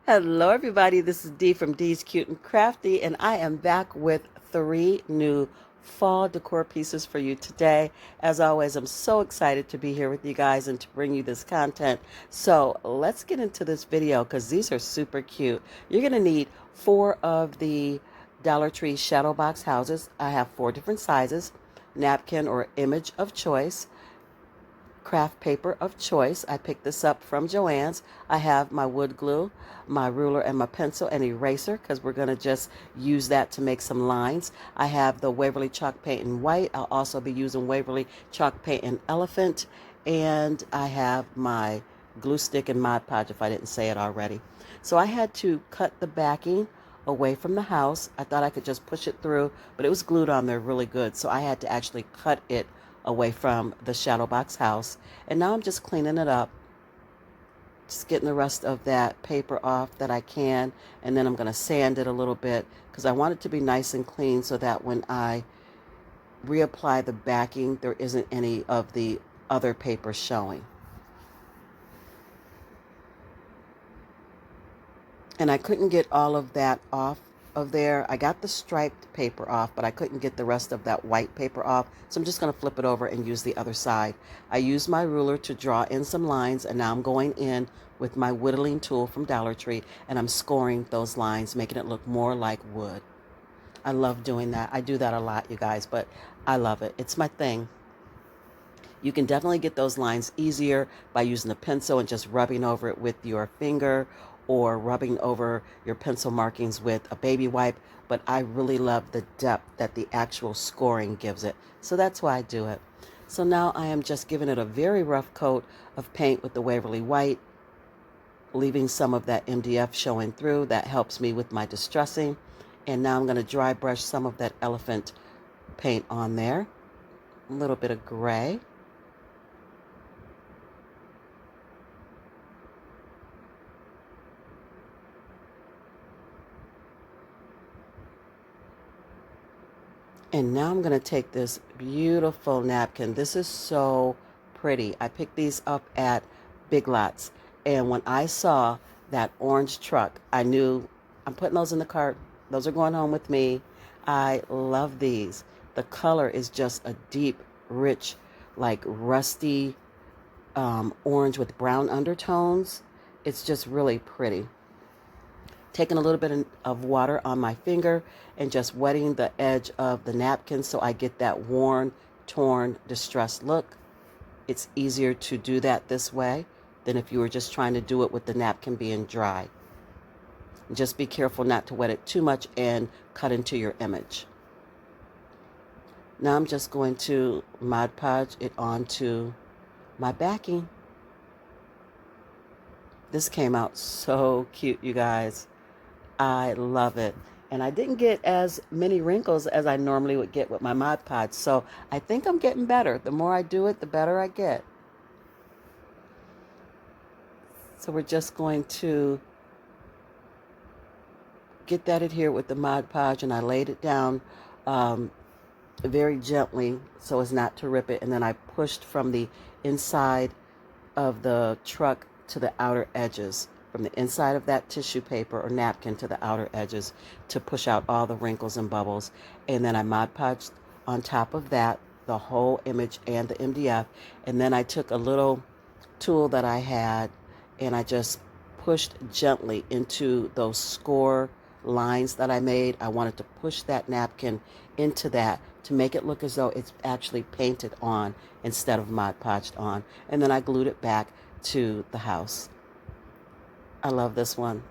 Hello, everybody. This is Dee from Dee's Cute and Crafty, and I am back with 3 new fall decor pieces for you today. As always, I'm so excited to be here with you guys and to bring you this content. So let's get into this video because these are super cute. You're going to need 4 of the Dollar Tree shadow box houses. I have 4 different sizes, napkin or image of choice, craft paper of choice. I picked this up from Joann's. I have my wood glue, my ruler, and my pencil and eraser because we're going to just use that to make some lines. I have the Waverly chalk paint in white. I'll also be using Waverly chalk paint in elephant. And I have my glue stick and Mod Podge if I didn't say it already. So I had to cut the backing away from the house. I thought I could just push it through, but it was glued on there really good. So I had to actually cut it away from the shadow box house. And now I'm just cleaning it up, just getting the rest of that paper off that I can, and then I'm going to sand it a little bit because I want it to be nice and clean so that when I reapply the backing, there isn't any of the other paper showing. And I couldn't get all of that off of there. I got the striped paper off, but I couldn't get the rest of that white paper off. So I'm just going to flip it over and use the other side. I used my ruler to draw in some lines, and now I'm going in with my whittling tool from Dollar Tree, and I'm scoring those lines, making it look more like wood. I love doing that. I do that a lot, you guys, but I love it. It's my thing. You can definitely get those lines easier by using a pencil and just rubbing over it with your finger or rubbing over your pencil markings with a baby wipe, but I really love the depth that the actual scoring gives it. So that's why I do it. So now I am just giving it a very rough coat of paint with the Waverly White, leaving some of that MDF showing through. That helps me with my distressing. And now I'm going to dry brush some of that elephant paint on there. A little bit of gray. And now I'm going to take this beautiful napkin. This is so pretty. I picked these up at Big Lots. And when I saw that orange truck, I knew I'm putting those in the cart. Those are going home with me. I love these. The color is just a deep, rich, like rusty orange with brown undertones. It's just really pretty. Taking a little bit of water on my finger and just wetting the edge of the napkin so I get that worn, torn, distressed look. It's easier to do that this way than if you were just trying to do it with the napkin being dry. Just be careful not to wet it too much and cut into your image. Now I'm just going to Mod Podge it onto my backing. This came out so cute, you guys. I love it. And I didn't get as many wrinkles as I normally would get with my Mod Podge. So I think I'm getting better. The more I do it, the better I get. So we're just going to get that adhered with the Mod Podge. And I laid it down very gently so as not to rip it. And then I pushed from the inside of the truck to the outer edges, from the inside of that tissue paper or napkin to the outer edges to push out all the wrinkles and bubbles. And then I Mod Podged on top of that the whole image and the MDF. And then I took a little tool that I had and I just pushed gently into those score lines that I made. I wanted to push that napkin into that to make it look as though it's actually painted on instead of Mod Podged on. And then I glued it back to the house. I love this one.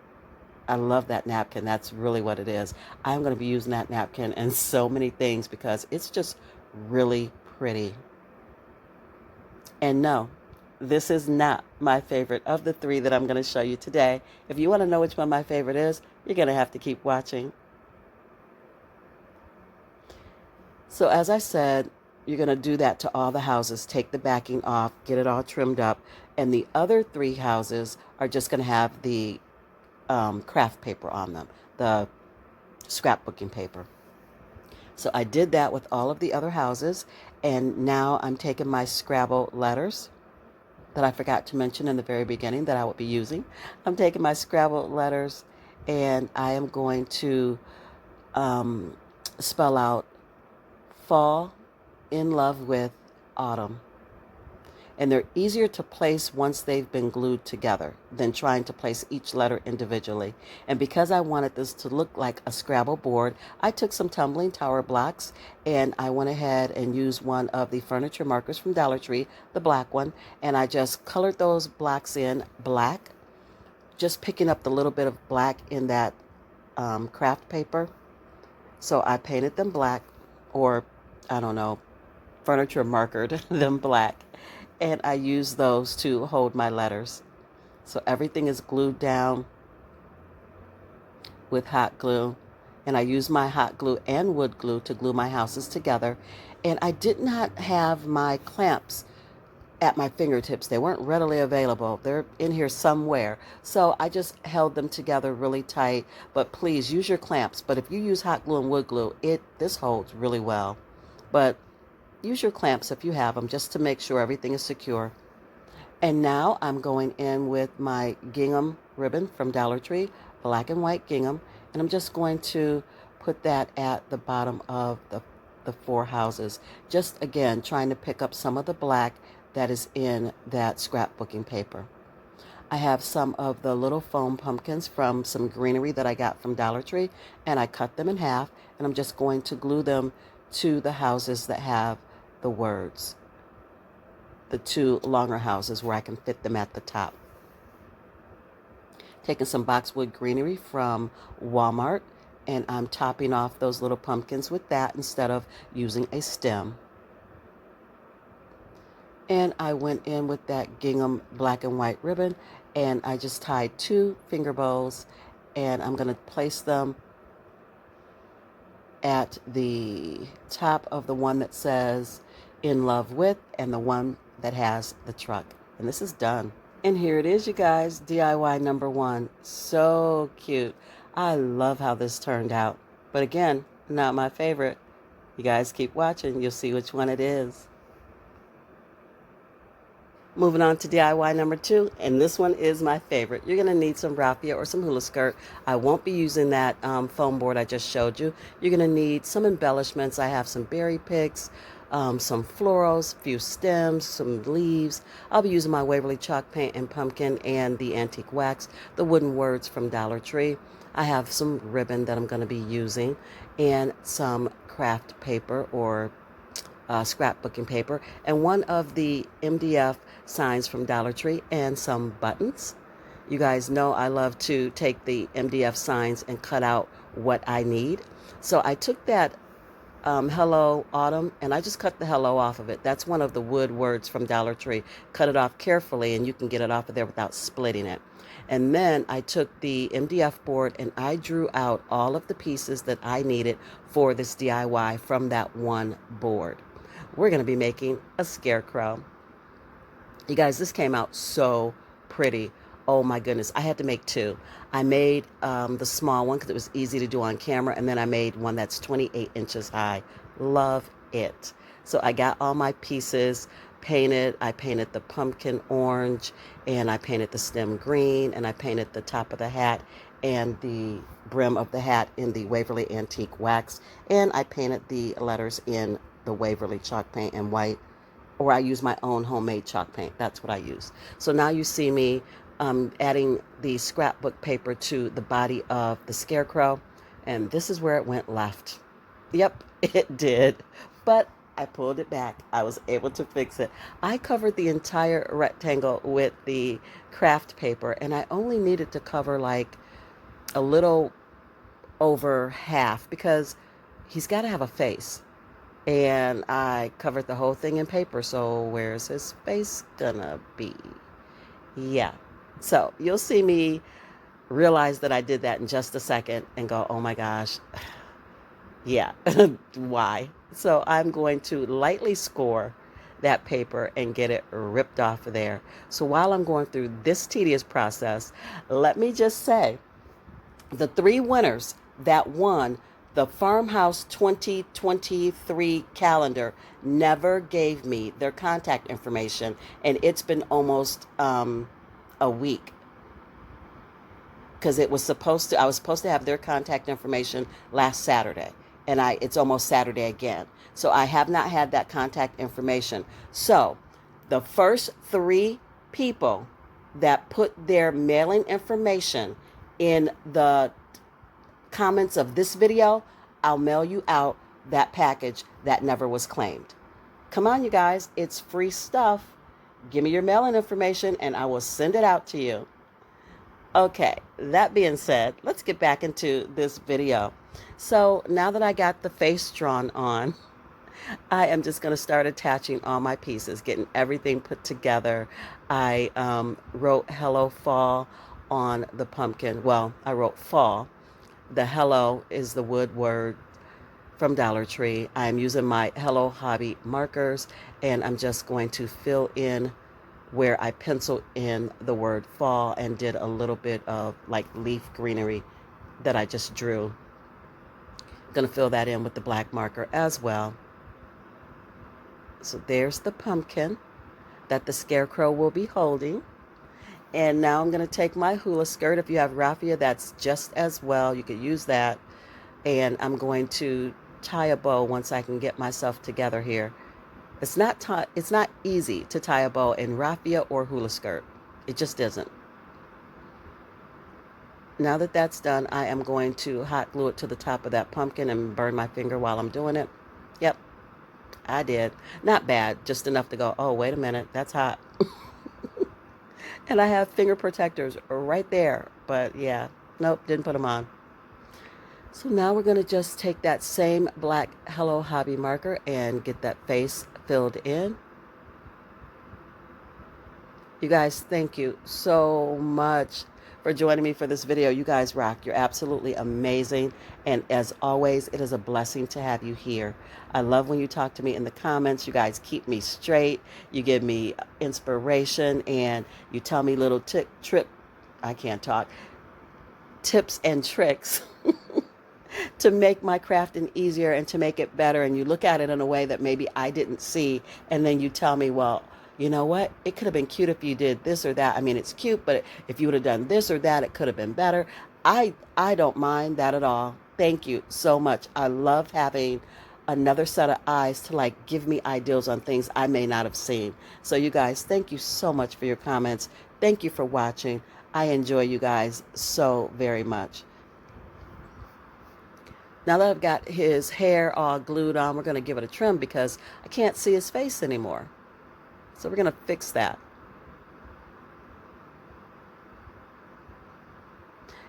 I love that napkin. That's really what it is. I'm going to be using that napkin in so many things because it's just really pretty. And no, this is not my favorite of the 3 that I'm going to show you today. If you want to know which one my favorite is, you're going to have to keep watching. So as I said, you're going to do that to all the houses. Take the backing off, get it all trimmed up. And the other 3 houses are just going to have the craft paper on them, the scrapbooking paper. So I did that with all of the other houses. And now I'm taking my Scrabble letters that I forgot to mention in the very beginning that I would be using. I'm taking my scrabbled letters and I am going to um, spell out fall in love with autumn. And they're easier to place once they've been glued together than trying to place each letter individually. And because I wanted this to look like a Scrabble board, I took some tumbling tower blocks and I went ahead and used one of the furniture markers from Dollar Tree, the black one, and I just colored those blocks in black, just picking up the little bit of black in that craft paper. So I painted them black, or I don't know, furniture markered them black, and I use those to hold my letters. So everything is glued down with hot glue, and I use my hot glue and wood glue to glue my houses together. And I did not have my clamps at my fingertips. They weren't readily available. They're in here somewhere. So I just held them together really tight. But please use your clamps. But if you use hot glue and wood glue, this holds really well. But use your clamps if you have them, just to make sure everything is secure. And now I'm going in with my gingham ribbon from Dollar Tree, black and white gingham, and I'm just going to put that at the bottom of the four houses. Just again, trying to pick up some of the black that is in that scrapbooking paper. I have some of the little foam pumpkins from some greenery that I got from Dollar Tree, and I cut them in half, and I'm just going to glue them to the houses that have the words, the two longer houses where I can fit them at the top. Taking some boxwood greenery from Walmart, and I'm topping off those little pumpkins with that instead of using a stem. And I went in with that gingham black and white ribbon, and I just tied 2 finger bows, and I'm going to place them at the top of the one that says in love with and the one that has the truck. And this is done. And here it is, you guys, DIY number 1. So cute. I love how this turned out. But again, not my favorite. You guys keep watching. You'll see which one it is. Moving on to DIY number 2, and this one is my favorite. You're going to need some raffia or some hula skirt. I won't be using that foam board I just showed you. You're going to need some embellishments. I have some berry picks, some florals, a few stems, some leaves. I'll be using my Waverly chalk paint and pumpkin and the antique wax, the wooden words from Dollar Tree. I have some ribbon that I'm going to be using and some craft paper or scrapbooking paper, and one of the MDF signs from Dollar Tree, and some buttons. You guys know I love to take the MDF signs and cut out what I need. So I took that Hello Autumn, and I just cut the hello off of it. That's one of the wood words from Dollar Tree. Cut it off carefully, and you can get it off of there without splitting it. And then I took the MDF board and I drew out all of the pieces that I needed for this DIY from that one board. We're going to be making a scarecrow. You guys, this came out so pretty. Oh my goodness, I had to make 2. I made the small one because it was easy to do on camera, and then I made one that's 28 inches high. Love it. So I got all my pieces painted. I painted the pumpkin orange, and I painted the stem green, and I painted the top of the hat and the brim of the hat in the Waverly antique wax, and I painted the letters in the Waverly chalk paint and white, or I use my own homemade chalk paint. That's what I use. So now you see me adding the scrapbook paper to the body of the scarecrow, and this is where it went left. Yep, it did, but I pulled it back. I was able to fix it. I covered the entire rectangle with the craft paper, and I only needed to cover like a little over half because he's got to have a face. And I covered the whole thing in paper, so where's his face gonna be? Yeah. So you'll see me realize that I did that in just a second and go, oh my gosh, yeah, why? So I'm going to lightly score that paper and get it ripped off of there. So while I'm going through this tedious process, let me just say the 3 winners that won The Farmhouse 2023 calendar never gave me their contact information, and it's been almost a week, because I was supposed to have their contact information last Saturday, and it's almost Saturday again. So I have not had that contact information. So the first 3 people that put their mailing information in the comments of this video, I'll mail you out that package that never was claimed. Come on, you guys, it's free stuff. Give me your mailing information and I will send it out to you. Okay, that being said, let's get back into this video. So now that I got the face drawn on, I am just going to start attaching all my pieces, getting everything put together. I wrote Hello Fall on the pumpkin. Well, I wrote fall. The hello is the wood word from Dollar Tree. I'm using my Hello Hobby markers, and I'm just going to fill in where I penciled in the word fall and did a little bit of like leaf greenery that I just drew. I'm going to fill that in with the black marker as well. So there's the pumpkin that the Scarecrow will be holding. And now I'm going to take my hula skirt. If you have raffia, that's just as well. You could use that. And I'm going to tie a bow once I can get myself together here. It's not easy to tie a bow in raffia or hula skirt. It just isn't. Now that that's done, I am going to hot glue it to the top of that pumpkin and burn my finger while I'm doing it. Yep, I did. Not bad, just enough to go, oh, wait a minute, that's hot. And I have finger protectors right there. But yeah, nope, didn't put them on. So now we're going to just take that same black Hello Hobby marker and get that face filled in. You guys, thank you so much for joining me for this video. You guys rock. You're absolutely amazing. And as always, it is a blessing to have you here. I love when you talk to me in the comments. You guys keep me straight. You give me inspiration, and you tell me little tips and tricks to make my crafting easier and to make it better. And you look at it in a way that maybe I didn't see. And then you tell me, well, you know what? It could have been cute if you did this or that. I mean, it's cute, but if you would have done this or that, it could have been better. I don't mind that at all. Thank you so much. I love having another set of eyes to like give me ideas on things I may not have seen. So you guys, thank you so much for your comments. Thank you for watching. I enjoy you guys so very much. Now that I've got his hair all glued on, we're going to give it a trim because I can't see his face anymore. So we're going to fix that.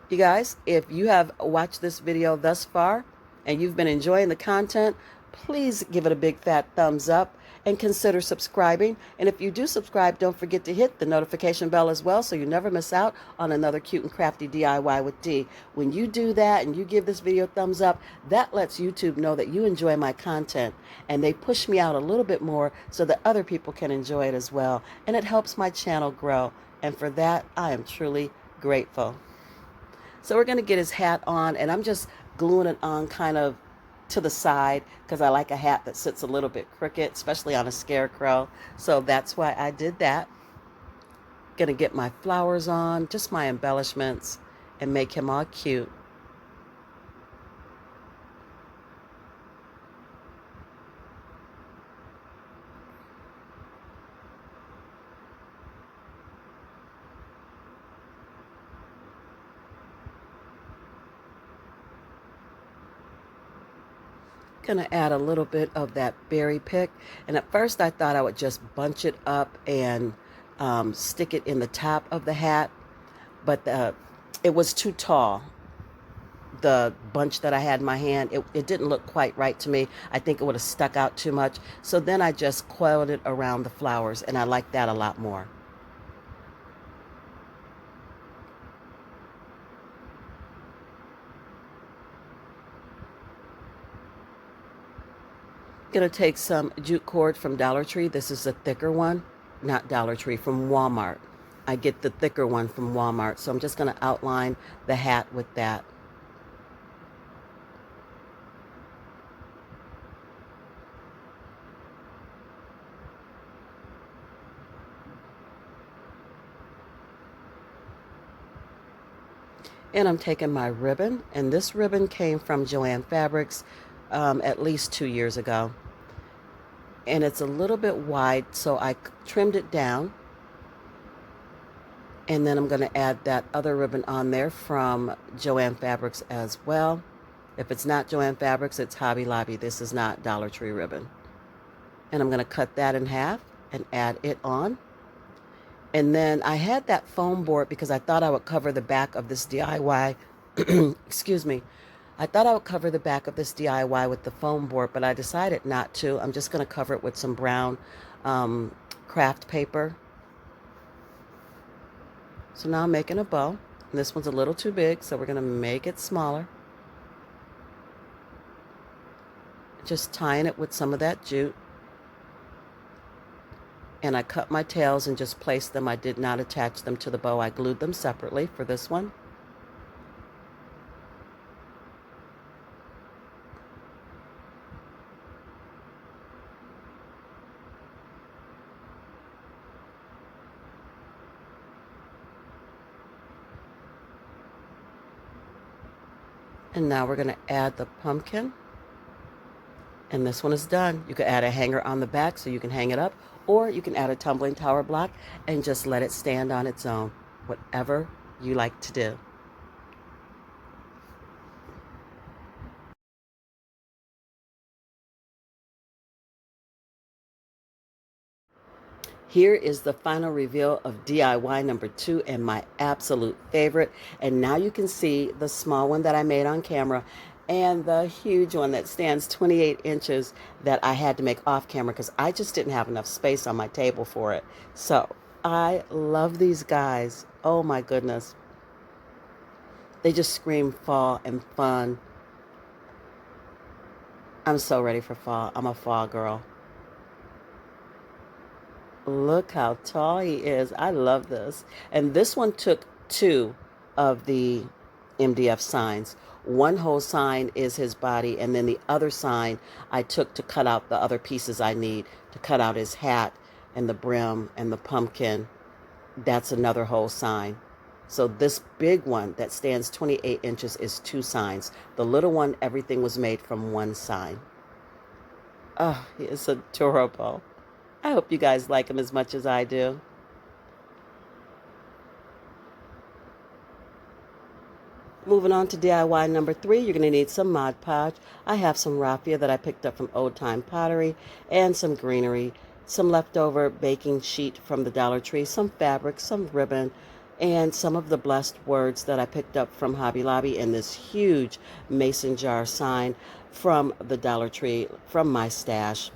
You guys, if you have watched this video thus far and you've been enjoying the content, please give it a big fat thumbs up and consider subscribing. And if you do subscribe, don't forget to hit the notification bell as well so you never miss out on another Cute and Crafty DIY with D. When you do that and you give this video a thumbs up, that lets YouTube know that you enjoy my content, and they push me out a little bit more so that other people can enjoy it as well. And it helps my channel grow. And for that, I am truly grateful. So we're going to get his hat on, and I'm just gluing it on kind of to the side because I like a hat that sits a little bit crooked, especially on a scarecrow. So that's why I did that. Gonna get my flowers on, just my embellishments, and make him all cute. Gonna add a little bit of that berry pick, and at first I thought I would just bunch it up and stick it in the top of the hat, but it was too tall. The bunch that I had in my hand, it didn't look quite right to me. I think it would have stuck out too much. So then I just coiled it around the flowers, and I like that a lot more. Gonna take some jute cord from Dollar Tree. This is a thicker one, not Dollar Tree, from Walmart. I get the thicker one from Walmart. So I'm just gonna outline the hat with that. And I'm taking my ribbon, and this ribbon came from Joann Fabrics at least 2 years ago. And it's a little bit wide, so I trimmed it down. And then I'm going to add that other ribbon on there from Joann Fabrics as well. If it's not Joann Fabrics, it's Hobby Lobby. This is not Dollar Tree ribbon. And I'm going to cut that in half and add it on. And then I had that foam board because I thought I would cover the back of this DIY. Excuse me. I thought I would cover the back of this DIY with the foam board, but I decided not to. I'm just going to cover it with some brown craft paper. So now I'm making a bow. And this one's a little too big, so we're going to make it smaller. Just tying it with some of that jute. And I cut my tails and just placed them. I did not attach them to the bow. I glued them separately for this one. And now we're going to add the pumpkin. And this one is done. You could add a hanger on the back so you can hang it up, or you can add a tumbling tower block and just let it stand on its own. Whatever you like to do. Here is the final reveal of DIY number 2 and my absolute favorite. And now you can see the small one that I made on camera and the huge one that stands 28 inches that I had to make off camera because I just didn't have enough space on my table for it. So I love these guys. Oh my goodness. They just scream fall and fun. I'm so ready for fall. I'm a fall girl. Look how tall he is. I love this. And this one took 2 of the MDF signs. One whole sign is his body, and then the other sign I took to cut out the other pieces I need to cut out his hat and the brim and the pumpkin. That's another whole sign. So this big one that stands 28 inches is 2 signs. The little one, everything was made from 1 sign. Oh, he is adorable. I hope you guys like him as much as I do. Moving on to DIY number 3, you're going to need some Mod Podge. I have some raffia that I picked up from Old Time Pottery and some greenery, some leftover baking sheet from the Dollar Tree, some fabric, some ribbon, and some of the blessed words that I picked up from Hobby Lobby and this huge mason jar sign from the Dollar Tree from my stash.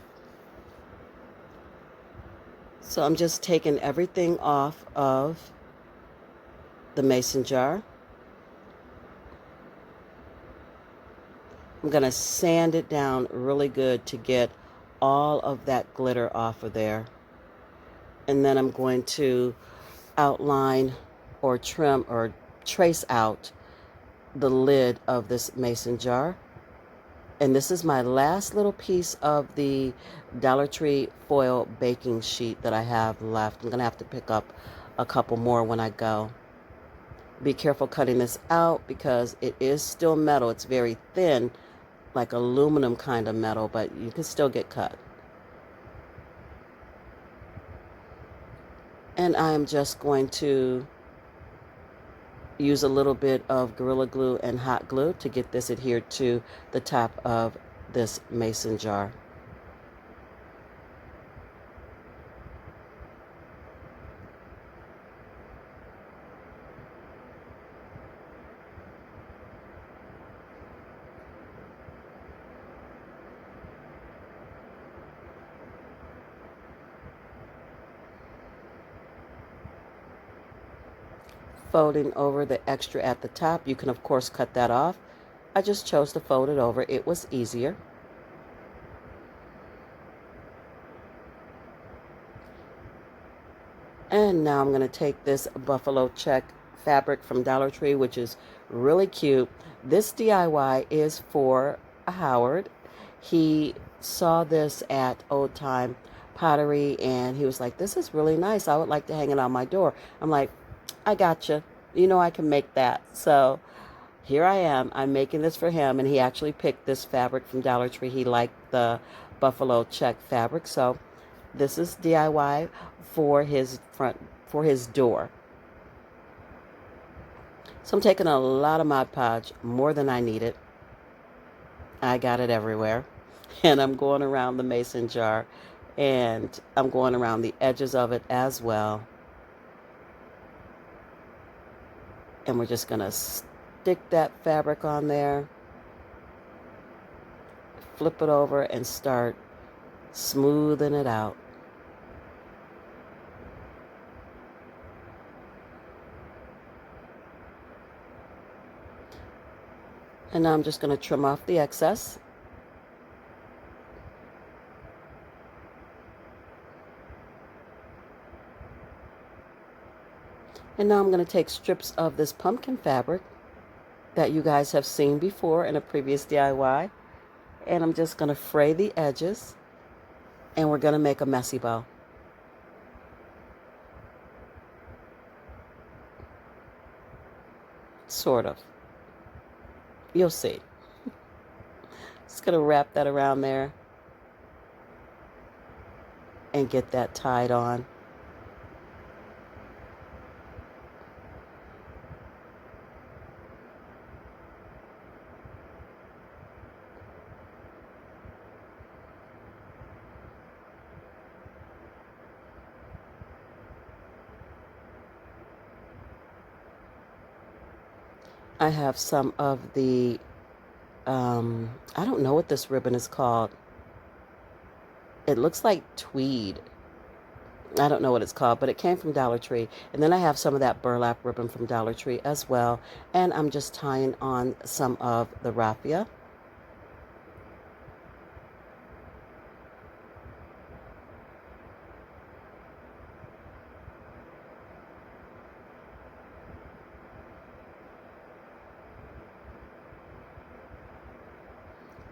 So I'm just taking everything off of the mason jar. I'm going to sand it down really good to get all of that glitter off of there. And then I'm going to outline or trim or trace out the lid of this mason jar. And this is my last little piece of the Dollar Tree foil baking sheet that I have left. I'm going to have to pick up a couple more when I go. Be careful cutting this out because it is still metal. It's very thin, like aluminum kind of metal, but you can still get cut. And I'm just going to use a little bit of Gorilla Glue and hot glue to get this adhered to the top of this mason jar. Folding over the extra at the top. You can of course cut that off. I just chose to fold it over. It was easier. And now I'm going to take this buffalo check fabric from Dollar Tree, which is really cute. This DIY is for Howard. He saw this at Old Time Pottery and he was like, this is really nice. I would like to hang it on my door. I'm like, I gotcha. You know I can make that. So here I am. I'm making this for him, and he actually picked this fabric from Dollar Tree. He liked the buffalo check fabric, so this is DIY for his door. So I'm taking a lot of Mod Podge, more than I needed. I got it everywhere. And I'm going around the mason jar, and I'm going around the edges of it as well. And we're just going to stick that fabric on there, flip it over, and start smoothing it out. And now I'm just going to trim off the excess. And now I'm going to take strips of this pumpkin fabric that you guys have seen before in a previous DIY. And I'm just going to fray the edges. And we're going to make a messy bow. Sort of. You'll see. Just going to wrap that around there and get that tied on. I have some of the, I don't know what this ribbon is called. It looks like tweed. I don't know what it's called, but it came from Dollar Tree. And then I have some of that burlap ribbon from Dollar Tree as well. And I'm just tying on some of the raffia.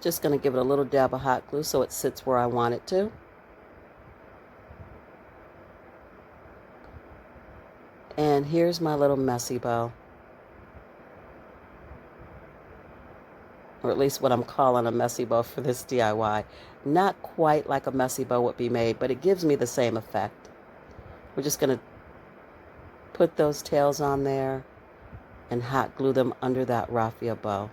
Just going to give it a little dab of hot glue so it sits where I want it to. And here's my little messy bow. Or at least what I'm calling a messy bow for this DIY. Not quite like a messy bow would be made, but it gives me the same effect. We're just going to put those tails on there and hot glue them under that raffia bow.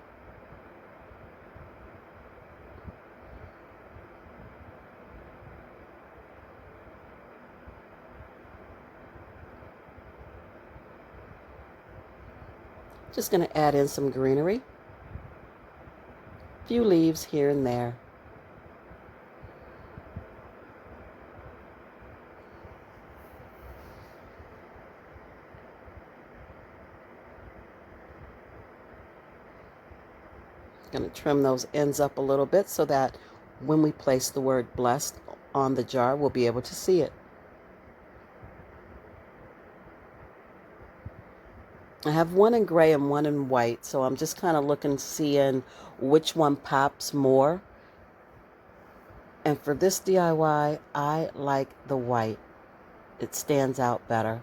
Just going to add in some greenery. A few leaves here and there. Going to trim those ends up a little bit so that when we place the word blessed on the jar, we'll be able to see it. I have one in gray and one in white, so I'm just kind of looking, seeing which one pops more. And for this DIY, I like the white. It stands out better.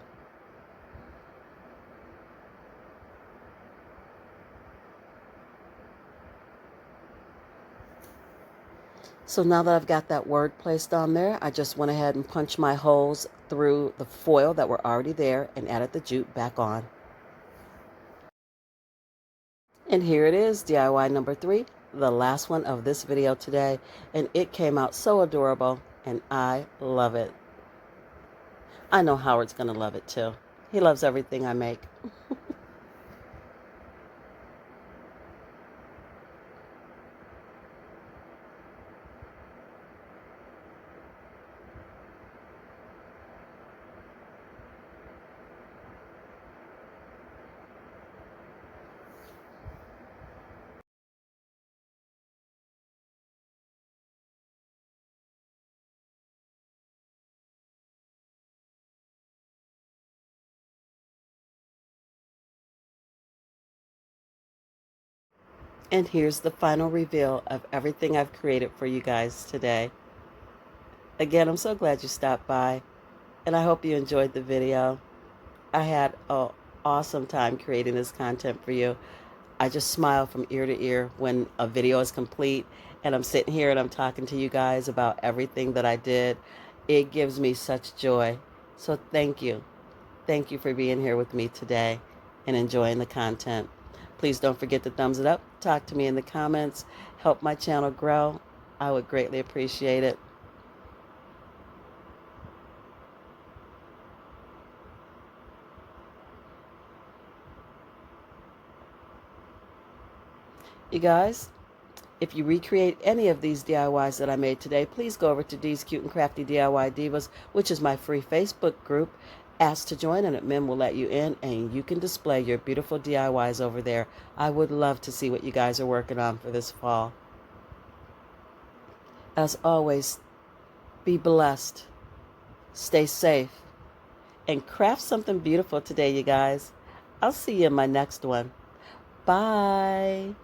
So now that I've got that word placed on there, I just went ahead and punched my holes through the foil that were already there and added the jute back on. And here it is, DIY number 3, the last one of this video today. And it came out so adorable, and I love it. I know Howard's going to love it too. He loves everything I make. And here's the final reveal of everything I've created for you guys today. Again, I'm so glad you stopped by, and I hope you enjoyed the video. I had an awesome time creating this content for you. I just smile from ear to ear when a video is complete and I'm sitting here and I'm talking to you guys about everything that I did. It gives me such joy. So thank you. Thank you for being here with me today and enjoying the content. Please don't forget to thumbs it up, talk to me in the comments, help my channel grow. I would greatly appreciate it. You guys, if you recreate any of these DIYs that I made today, please go over to D's Cute and Crafty DIY Divas, which is my free Facebook group. Ask to join and admin will let you in and you can display your beautiful DIYs over there. I would love to see what you guys are working on for this fall. As always, be blessed, stay safe, and craft something beautiful today, you guys. I'll see you in my next one. Bye.